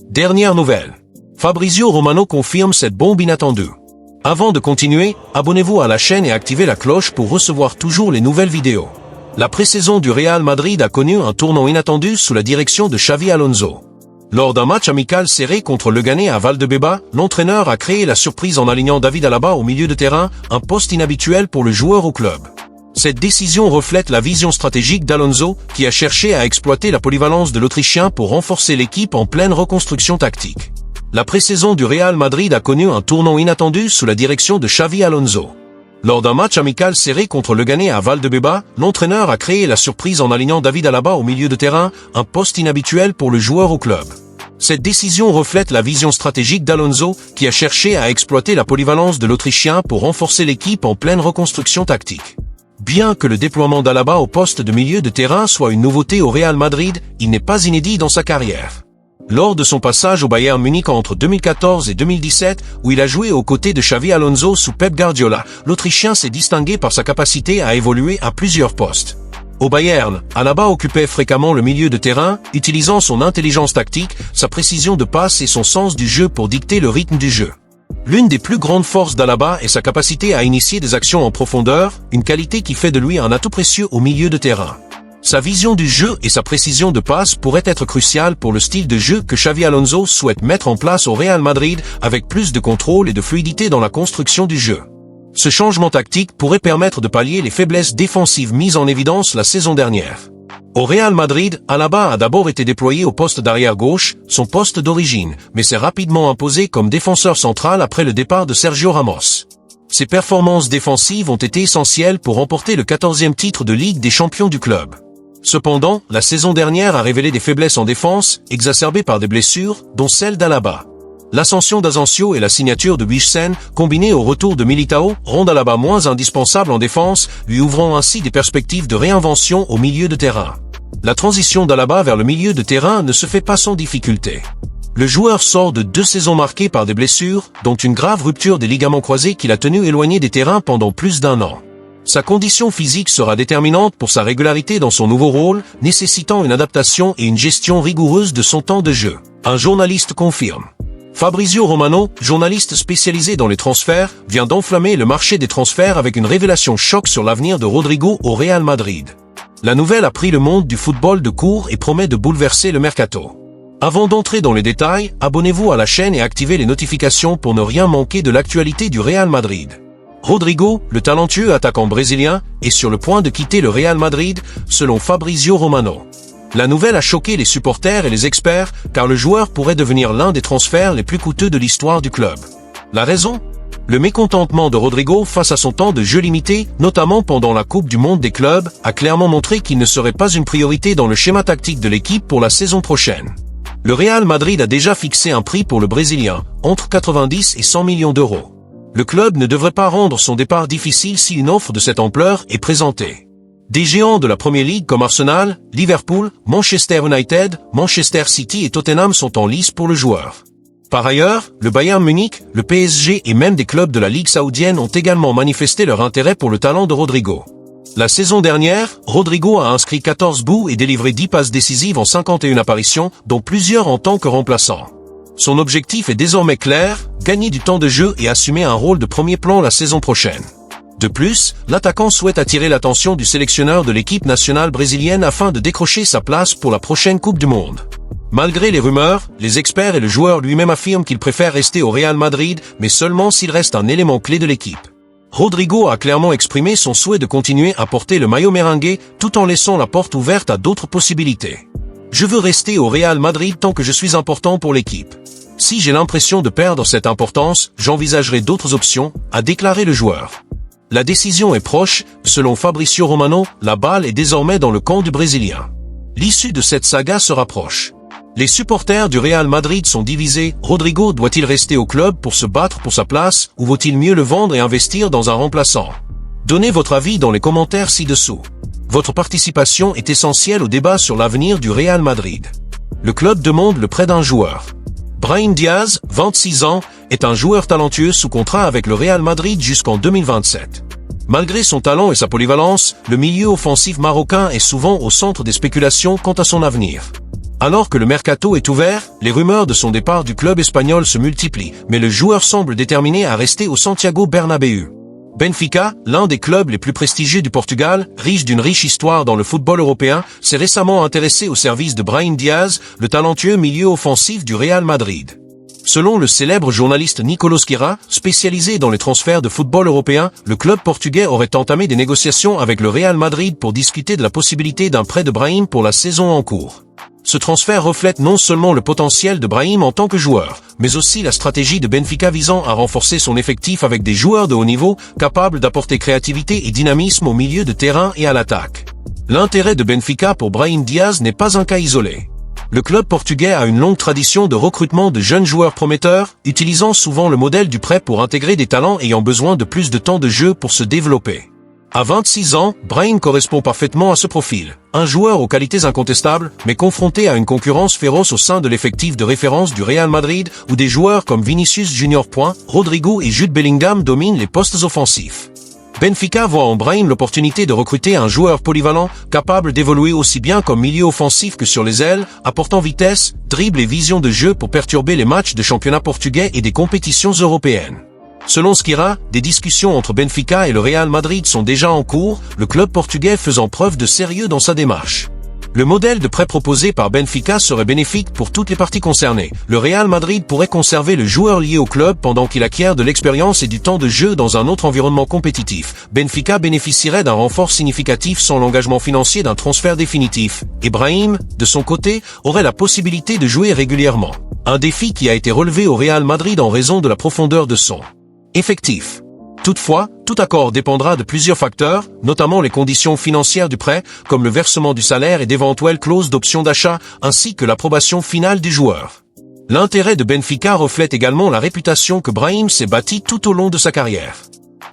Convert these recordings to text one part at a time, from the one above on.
Dernière nouvelle. Fabrizio Romano confirme cette bombe inattendue. Avant de continuer, abonnez-vous à la chaîne et activez la cloche pour recevoir toujours les nouvelles vidéos. La pré-saison du Real Madrid a connu un tournant inattendu sous la direction de Xavi Alonso. Lors d'un match amical serré contre le Ghané à Valdebeba, l'entraîneur a créé la surprise en alignant David Alaba au milieu de terrain, un poste inhabituel pour le joueur au club. Cette décision reflète la vision stratégique d'Alonso, qui a cherché à exploiter la polyvalence de l'Autrichien pour renforcer l'équipe en pleine reconstruction tactique. La pré-saison du Real Madrid a connu un tournant inattendu sous la direction de Xavi Alonso. Lors d'un match amical serré contre le Ghané à Valdebeba, l'entraîneur a créé la surprise en alignant David Alaba au milieu de terrain, un poste inhabituel pour le joueur au club. Cette décision reflète la vision stratégique d'Alonso, qui a cherché à exploiter la polyvalence de l'Autrichien pour renforcer l'équipe en pleine reconstruction tactique. Bien que le déploiement d'Alaba au poste de milieu de terrain soit une nouveauté au Real Madrid, il n'est pas inédit dans sa carrière. Lors de son passage au Bayern Munich entre 2014 et 2017, où il a joué aux côtés de Xavi Alonso sous Pep Guardiola, l'Autrichien s'est distingué par sa capacité à évoluer à plusieurs postes. Au Bayern, Alaba occupait fréquemment le milieu de terrain, utilisant son intelligence tactique, sa précision de passe et son sens du jeu pour dicter le rythme du jeu. L'une des plus grandes forces d'Alaba est sa capacité à initier des actions en profondeur, une qualité qui fait de lui un atout précieux au milieu de terrain. Sa vision du jeu et sa précision de passe pourraient être cruciales pour le style de jeu que Xavi Alonso souhaite mettre en place au Real Madrid, avec plus de contrôle et de fluidité dans la construction du jeu. Ce changement tactique pourrait permettre de pallier les faiblesses défensives mises en évidence la saison dernière. Au Real Madrid, Alaba a d'abord été déployé au poste d'arrière gauche, son poste d'origine, mais s'est rapidement imposé comme défenseur central après le départ de Sergio Ramos. Ses performances défensives ont été essentielles pour remporter le 14e titre de Ligue des champions du club. Cependant, la saison dernière a révélé des faiblesses en défense, exacerbées par des blessures, dont celle d'Alaba. L'ascension d'Asensio et la signature de Wijsen, combinées au retour de Militao, rendent Alaba moins indispensable en défense, lui ouvrant ainsi des perspectives de réinvention au milieu de terrain. La transition d'Alaba vers le milieu de terrain ne se fait pas sans difficulté. Le joueur sort de 2 saisons marquées par des blessures, dont une grave rupture des ligaments croisés qui l'a tenu éloigné des terrains pendant plus d'1 an. Sa condition physique sera déterminante pour sa régularité dans son nouveau rôle, nécessitant une adaptation et une gestion rigoureuse de son temps de jeu. Un journaliste confirme. Fabrizio Romano, journaliste spécialisé dans les transferts, vient d'enflammer le marché des transferts avec une révélation choc sur l'avenir de Rodrigo au Real Madrid. La nouvelle a pris le monde du football de court et promet de bouleverser le mercato. Avant d'entrer dans les détails, abonnez-vous à la chaîne et activez les notifications pour ne rien manquer de l'actualité du Real Madrid. Rodrigo, le talentueux attaquant brésilien, est sur le point de quitter le Real Madrid, selon Fabrizio Romano. La nouvelle a choqué les supporters et les experts, car le joueur pourrait devenir l'un des transferts les plus coûteux de l'histoire du club. La raison ? Le mécontentement de Rodrigo face à son temps de jeu limité, notamment pendant la Coupe du Monde des clubs, a clairement montré qu'il ne serait pas une priorité dans le schéma tactique de l'équipe pour la saison prochaine. Le Real Madrid a déjà fixé un prix pour le Brésilien, entre 90 et 100 millions d'euros. Le club ne devrait pas rendre son départ difficile si une offre de cette ampleur est présentée. Des géants de la Premier League comme Arsenal, Liverpool, Manchester United, Manchester City et Tottenham sont en lice pour le joueur. Par ailleurs, le Bayern Munich, le PSG et même des clubs de la Ligue saoudienne ont également manifesté leur intérêt pour le talent de Rodrigo. La saison dernière, Rodrigo a inscrit 14 buts et délivré 10 passes décisives en 51 apparitions, dont plusieurs en tant que remplaçant. Son objectif est désormais clair, gagner du temps de jeu et assumer un rôle de premier plan la saison prochaine. De plus, l'attaquant souhaite attirer l'attention du sélectionneur de l'équipe nationale brésilienne afin de décrocher sa place pour la prochaine Coupe du Monde. Malgré les rumeurs, les experts et le joueur lui-même affirment qu'il préfère rester au Real Madrid, mais seulement s'il reste un élément clé de l'équipe. Rodrigo a clairement exprimé son souhait de continuer à porter le maillot merengue, tout en laissant la porte ouverte à d'autres possibilités. Je veux rester au Real Madrid tant que je suis important pour l'équipe. Si j'ai l'impression de perdre cette importance, j'envisagerai d'autres options, a déclaré le joueur. La décision est proche, selon Fabrizio Romano, la balle est désormais dans le camp du Brésilien. L'issue de cette saga se rapproche. Les supporters du Real Madrid sont divisés. Rodrigo doit-il rester au club pour se battre pour sa place, ou vaut-il mieux le vendre et investir dans un remplaçant? Donnez votre avis dans les commentaires ci-dessous. Votre participation est essentielle au débat sur l'avenir du Real Madrid. Le club demande le prêt d'un joueur. Brahim Diaz, 26 ans, est un joueur talentueux sous contrat avec le Real Madrid jusqu'en 2027. Malgré son talent et sa polyvalence, le milieu offensif marocain est souvent au centre des spéculations quant à son avenir. Alors que le mercato est ouvert, les rumeurs de son départ du club espagnol se multiplient, mais le joueur semble déterminé à rester au Santiago Bernabéu. Benfica, l'un des clubs les plus prestigieux du Portugal, riche d'une riche histoire dans le football européen, s'est récemment intéressé au service de Brahim Diaz, le talentueux milieu offensif du Real Madrid. Selon le célèbre journaliste Nicolas Quira, spécialisé dans les transferts de football européen, le club portugais aurait entamé des négociations avec le Real Madrid pour discuter de la possibilité d'un prêt de Brahim pour la saison en cours. Ce transfert reflète non seulement le potentiel de Brahim en tant que joueur, mais aussi la stratégie de Benfica visant à renforcer son effectif avec des joueurs de haut niveau, capables d'apporter créativité et dynamisme au milieu de terrain et à l'attaque. L'intérêt de Benfica pour Brahim Diaz n'est pas un cas isolé. Le club portugais a une longue tradition de recrutement de jeunes joueurs prometteurs, utilisant souvent le modèle du prêt pour intégrer des talents ayant besoin de plus de temps de jeu pour se développer. À 26 ans, Brahim correspond parfaitement à ce profil. Un joueur aux qualités incontestables, mais confronté à une concurrence féroce au sein de l'effectif de référence du Real Madrid, où des joueurs comme Vinicius Junior, Rodrigo et Jude Bellingham dominent les postes offensifs. Benfica voit en Brahim l'opportunité de recruter un joueur polyvalent, capable d'évoluer aussi bien comme milieu offensif que sur les ailes, apportant vitesse, dribble et vision de jeu pour perturber les matchs de championnat portugais et des compétitions européennes. Selon Skira, des discussions entre Benfica et le Real Madrid sont déjà en cours, le club portugais faisant preuve de sérieux dans sa démarche. Le modèle de prêt proposé par Benfica serait bénéfique pour toutes les parties concernées. Le Real Madrid pourrait conserver le joueur lié au club pendant qu'il acquiert de l'expérience et du temps de jeu dans un autre environnement compétitif. Benfica bénéficierait d'un renfort significatif sans l'engagement financier d'un transfert définitif. Et Brahim, de son côté, aurait la possibilité de jouer régulièrement. Un défi qui a été relevé au Real Madrid en raison de la profondeur de son effectif. Toutefois, tout accord dépendra de plusieurs facteurs, notamment les conditions financières du prêt, comme le versement du salaire et d'éventuelles clauses d'option d'achat, ainsi que l'approbation finale du joueur. L'intérêt de Benfica reflète également la réputation que Brahim s'est bâtie tout au long de sa carrière.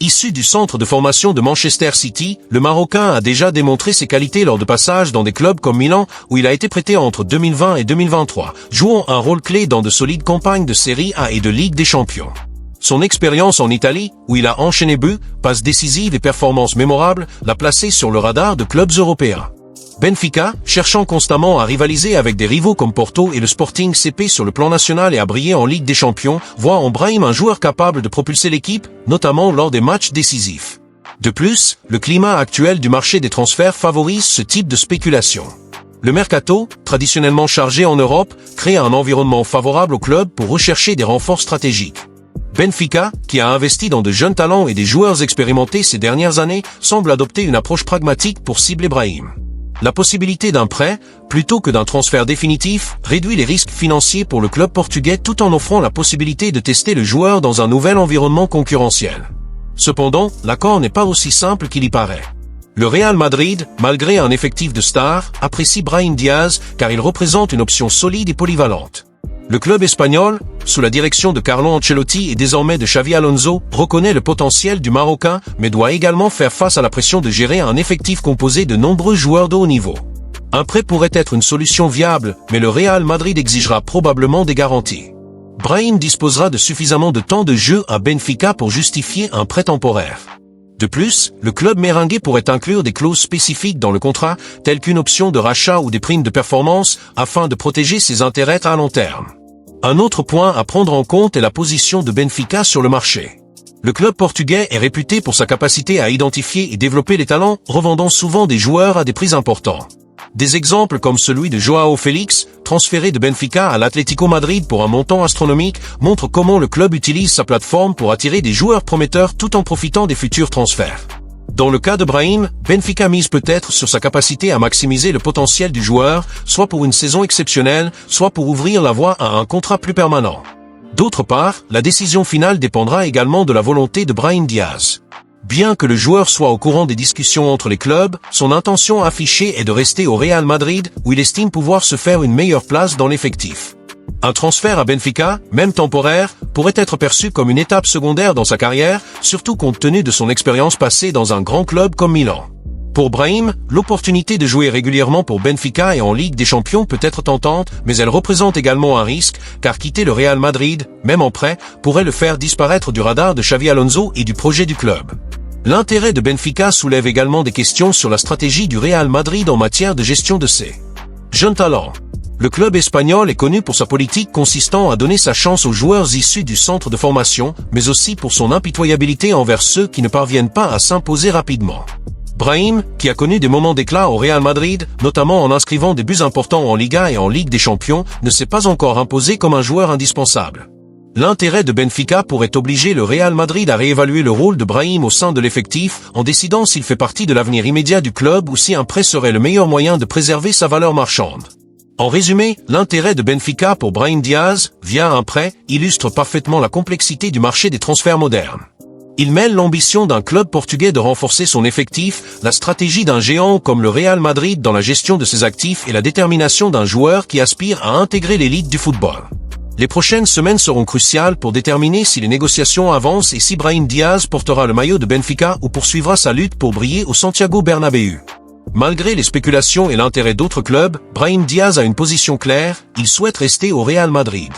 Issu du centre de formation de Manchester City, le Marocain a déjà démontré ses qualités lors de passages dans des clubs comme Milan, où il a été prêté entre 2020 et 2023, jouant un rôle clé dans de solides campagnes de Serie A et de Ligue des Champions. Son expérience en Italie, où il a enchaîné buts, passes décisives et performances mémorables, l'a placé sur le radar de clubs européens. Benfica, cherchant constamment à rivaliser avec des rivaux comme Porto et le Sporting CP sur le plan national et à briller en Ligue des Champions, voit en Brahim un joueur capable de propulser l'équipe, notamment lors des matchs décisifs. De plus, le climat actuel du marché des transferts favorise ce type de spéculation. Le mercato, traditionnellement chargé en Europe, crée un environnement favorable au club pour rechercher des renforts stratégiques. Benfica, qui a investi dans de jeunes talents et des joueurs expérimentés ces dernières années, semble adopter une approche pragmatique pour cibler Brahim. La possibilité d'un prêt, plutôt que d'un transfert définitif, réduit les risques financiers pour le club portugais tout en offrant la possibilité de tester le joueur dans un nouvel environnement concurrentiel. Cependant, l'accord n'est pas aussi simple qu'il y paraît. Le Real Madrid, malgré un effectif de stars, apprécie Brahim Diaz car il représente une option solide et polyvalente. Le club espagnol, sous la direction de Carlo Ancelotti et désormais de Xavi Alonso, reconnaît le potentiel du Marocain, mais doit également faire face à la pression de gérer un effectif composé de nombreux joueurs de haut niveau. Un prêt pourrait être une solution viable, mais le Real Madrid exigera probablement des garanties. Brahim disposera de suffisamment de temps de jeu à Benfica pour justifier un prêt temporaire. De plus, le club merengue pourrait inclure des clauses spécifiques dans le contrat, telles qu'une option de rachat ou des primes de performance, afin de protéger ses intérêts à long terme. Un autre point à prendre en compte est la position de Benfica sur le marché. Le club portugais est réputé pour sa capacité à identifier et développer les talents, revendant souvent des joueurs à des prix importants. Des exemples comme celui de Joao Félix, transféré de Benfica à l'Atlético Madrid pour un montant astronomique, montrent comment le club utilise sa plateforme pour attirer des joueurs prometteurs tout en profitant des futurs transferts. Dans le cas de Brahim, Benfica mise peut-être sur sa capacité à maximiser le potentiel du joueur, soit pour une saison exceptionnelle, soit pour ouvrir la voie à un contrat plus permanent. D'autre part, la décision finale dépendra également de la volonté de Brahim Diaz. Bien que le joueur soit au courant des discussions entre les clubs, son intention affichée est de rester au Real Madrid, où il estime pouvoir se faire une meilleure place dans l'effectif. Un transfert à Benfica, même temporaire, pourrait être perçu comme une étape secondaire dans sa carrière, surtout compte tenu de son expérience passée dans un grand club comme Milan. Pour Brahim, l'opportunité de jouer régulièrement pour Benfica et en Ligue des Champions peut être tentante, mais elle représente également un risque, car quitter le Real Madrid, même en prêt, pourrait le faire disparaître du radar de Xavi Alonso et du projet du club. L'intérêt de Benfica soulève également des questions sur la stratégie du Real Madrid en matière de gestion de ses jeunes talents. Le club espagnol est connu pour sa politique consistant à donner sa chance aux joueurs issus du centre de formation, mais aussi pour son impitoyabilité envers ceux qui ne parviennent pas à s'imposer rapidement. Brahim, qui a connu des moments d'éclat au Real Madrid, notamment en inscrivant des buts importants en Liga et en Ligue des Champions, ne s'est pas encore imposé comme un joueur indispensable. L'intérêt de Benfica pourrait obliger le Real Madrid à réévaluer le rôle de Brahim au sein de l'effectif, en décidant s'il fait partie de l'avenir immédiat du club ou si un prêt serait le meilleur moyen de préserver sa valeur marchande. En résumé, l'intérêt de Benfica pour Brahim Diaz, via un prêt, illustre parfaitement la complexité du marché des transferts modernes. Il mêle l'ambition d'un club portugais de renforcer son effectif, la stratégie d'un géant comme le Real Madrid dans la gestion de ses actifs et la détermination d'un joueur qui aspire à intégrer l'élite du football. Les prochaines semaines seront cruciales pour déterminer si les négociations avancent et si Brahim Diaz portera le maillot de Benfica ou poursuivra sa lutte pour briller au Santiago Bernabéu. Malgré les spéculations et l'intérêt d'autres clubs, Brahim Diaz a une position claire, il souhaite rester au Real Madrid.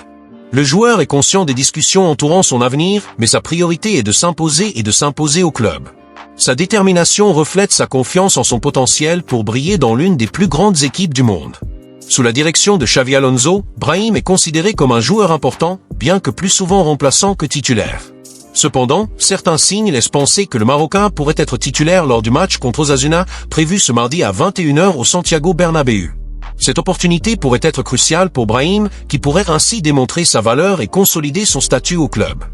Le joueur est conscient des discussions entourant son avenir, mais sa priorité est de s'imposer au club. Sa détermination reflète sa confiance en son potentiel pour briller dans l'une des plus grandes équipes du monde. Sous la direction de Xavi Alonso, Brahim est considéré comme un joueur important, bien que plus souvent remplaçant que titulaire. Cependant, certains signes laissent penser que le Marocain pourrait être titulaire lors du match contre Osasuna, prévu ce mardi à 21h au Santiago Bernabéu. Cette opportunité pourrait être cruciale pour Brahim, qui pourrait ainsi démontrer sa valeur et consolider son statut au club.